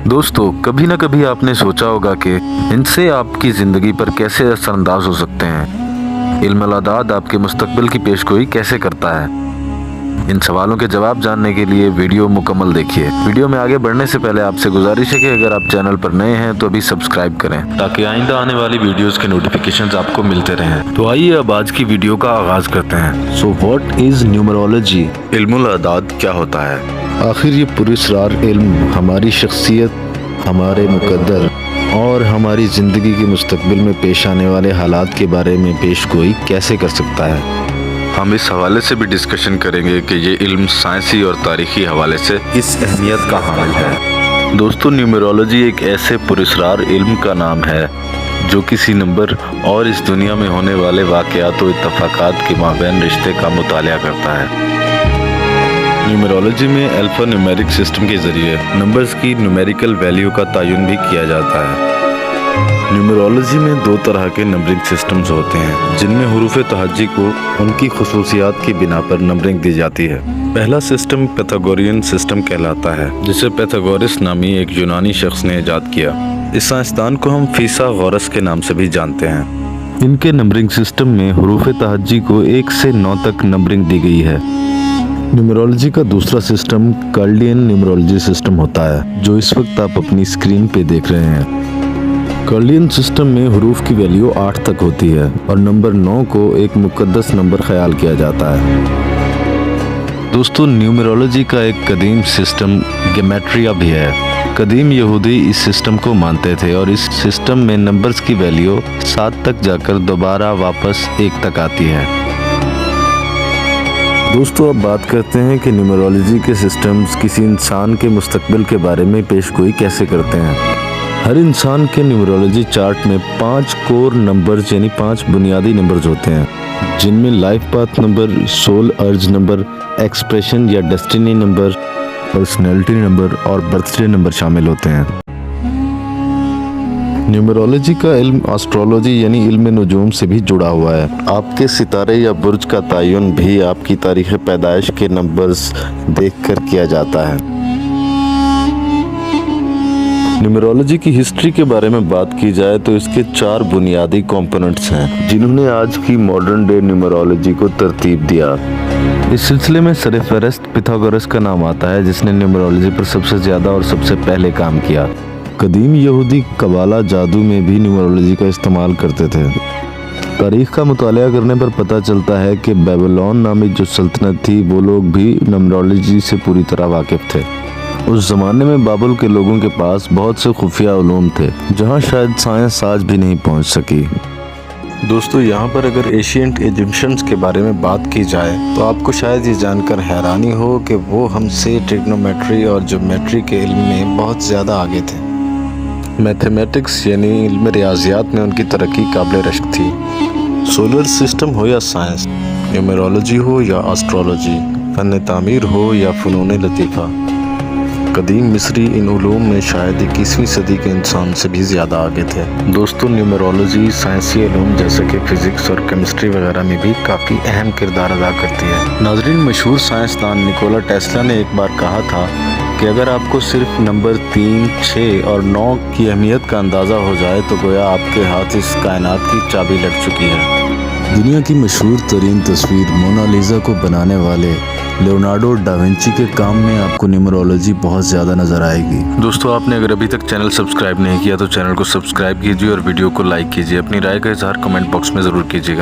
दोस्तों, कभी ना कभी आपने सोचा होगा कि इनसे आपकी ज़िंदगी पर कैसे असरअंदाज हो सकते हैं। इल्म अल-अदाद आपके मुस्तकबिल की पेशगोई कैसे करता है? इन सवालों के जवाब जानने के लिए वीडियो मुकम्मल देखिए। वीडियो में आगे बढ़ने से पहले आपसे गुजारिश है कि अगर आप चैनल पर नए हैं तो अभी सब्सक्राइब करें ताकि आइंदा आने वाली वीडियोस के नोटिफिकेशंस आपको मिलते रहें। तो आइए अब आज की वीडियो का आगाज करते हैं। So what is numerology? इल्मुल अदाद क्या होता है? आखिर ये पुरस्रार इल्म हमारी शख्सियत, हमारे मुकद्दर और हमारी ज़िंदगी के मुस्तकबिल में पेश आने वाले हालात के बारे में पेशगोई कैसे कर सकता है? हम इस हवाले से भी डिस्कशन करेंगे कि ये इल्म साइंसी और तारीखी हवाले से किस अहमियत का हामिल है। दोस्तों, न्यूमरोलॉजी एक ऐसे पुरस्रार इल्म का नाम है जो किसी नंबर और इस दुनिया में होने वाले वाक़यात व इत्तफ़ाक़ात के माबैन रिश्ते का मुतालिया करता है। न्यूमरोलॉजी में अल्फ़ा न्यूमेरिक सिस्टम के ज़रिए नंबर्स की न्यूमेरिकल वैल्यू का तयन भी किया जाता है। न्यूमरोलॉजी में दो तरह के नंबरिंग सिस्टम्स होते हैं जिनमें हुरूफ तहज्जी को उनकी खुसूसियात की बिना पर नंबरिंग दी जाती है। पहला सिस्टम पैथागोरियन सिस्टम कहलाता है, जिसे पैथागोरस नामी एक यूनानी शख्स ने इजाद किया। इस साइंसदान को हम फिसागोरस के नाम से भी जानते हैं। इनके नंबरिंग सिस्टम में हुरूफ तहज्जी को 1 से 9 तक नंबरिंग दी गई है। न्यूमरोलॉजी का दूसरा सिस्टम कार्लियन न्यूमरोलॉजी सिस्टम होता है, जो इस वक्त आप अपनी स्क्रीन पे देख रहे हैं। कार्लियन सिस्टम में हुरूफ की वैल्यू 8 तक होती है और नंबर 9 को एक मुक़द्दस नंबर ख्याल किया जाता है। दोस्तों, न्यूमरोलॉजी का एक कदीम सिस्टम गेमेट्रिया भी है। कदीम यहूदी इस सिस्टम को मानते थे और इस सिस्टम में नंबर्स की वैल्यू 7 तक जाकर दोबारा वापस 1 तक आती है। दोस्तों, अब बात करते हैं कि न्यूमरोलॉजी के सिस्टम्स किसी इंसान के मुस्तकबिल के बारे में पेशगोई कैसे करते हैं। हर इंसान के न्यूमरोलॉजी चार्ट में 5 कोर नंबर्स यानी 5 बुनियादी नंबर्स होते हैं, जिनमें लाइफ पाथ नंबर, सोल अर्ज नंबर, एक्सप्रेशन या डेस्टिनी नंबर, पर्सनैलिटी नंबर और बर्थडे नंबर शामिल होते हैं। न्यूमरोलॉजी का इल्म एस्ट्रोलॉजी यानी इल्म नुजूम से भी जुड़ा हुआ है। आपके सितारे या बुर्ज का तयन भी आपकी तारीख़ पैदाइश के नंबर्स देखकर किया जाता है। न्यूमरोलॉजी की हिस्ट्री के बारे में बात की जाए तो इसके 4 बुनियादी कंपोनेंट्स हैं जिन्होंने आज की मॉडर्न डे न्यूमरोलॉजी को तरतीब दिया। इस सिलसिले में सरफहरिस्त पिथागोरस का नाम आता है, जिसने न्यूमरोलॉजी पर सबसे ज़्यादा और सबसे पहले काम किया। कदीम यहूदी कबाला जादू में भी न्यूमरोलॉजी का इस्तेमाल करते थे। तारीख का मुतालिया करने पर पता चलता है कि बेबीलोन नामी जो सल्तनत थी, वो लोग भी न्यूमरोलॉजी से पूरी तरह वाकिफ थे। उस ज़माने में बाबुल के लोगों के पास बहुत से खुफिया उलूम थे जहां शायद साइंस आज भी नहीं पहुंच सकी। दोस्तों, यहाँ पर अगर एशियंट इजिप्शियंस के बारे में बात की जाए तो आपको शायद ये जानकर हैरानी हो कि वो हमसे ट्रिग्नोमेट्री और ज्योमेट्री के इल्म में बहुत ज़्यादा आगे थे। मैथमेटिक्स यानी इल्म रियाजियात में उनकी तरक्की काबिल रश्क थी। सोलर सिस्टम हो या साइंस, न्यूमरोलॉजी हो या एस्ट्रोलॉजी, फन तामीर हो या फ़नून लतीफ़ा, कदीम मिस्री इन उलूम में शायद 21वीं सदी के इंसान से भी ज़्यादा आगे थे। दोस्तों, न्यूमरोलॉजी साइंसी उलूम जैसे कि फ़िज़िक्स और केमिस्ट्री वगैरह में भी काफ़ी अहम किरदार अदा करती है। नाज़रीन, मशहूर साइंसदान निकोला टेस्ला ने एक बार कहा था कि अगर आपको सिर्फ नंबर 3, 6 और 9 की अहमियत का अंदाज़ा हो जाए तो गोया आपके हाथ इस कायनात की चाबी लग चुकी है। दुनिया की मशहूर तरीन तस्वीर मोनालिसा को बनाने वाले लियोनार्डो डा विंची के काम में आपको न्यूमरोलॉजी बहुत ज़्यादा नज़र आएगी। दोस्तों, आपने अगर अभी तक चैनल सब्सक्राइब नहीं किया तो चैनल को सब्सक्राइब कीजिए और वीडियो को लाइक कीजिए। अपनी राय का इजहार कमेंट बॉक्स में ज़रूर कीजिएगा।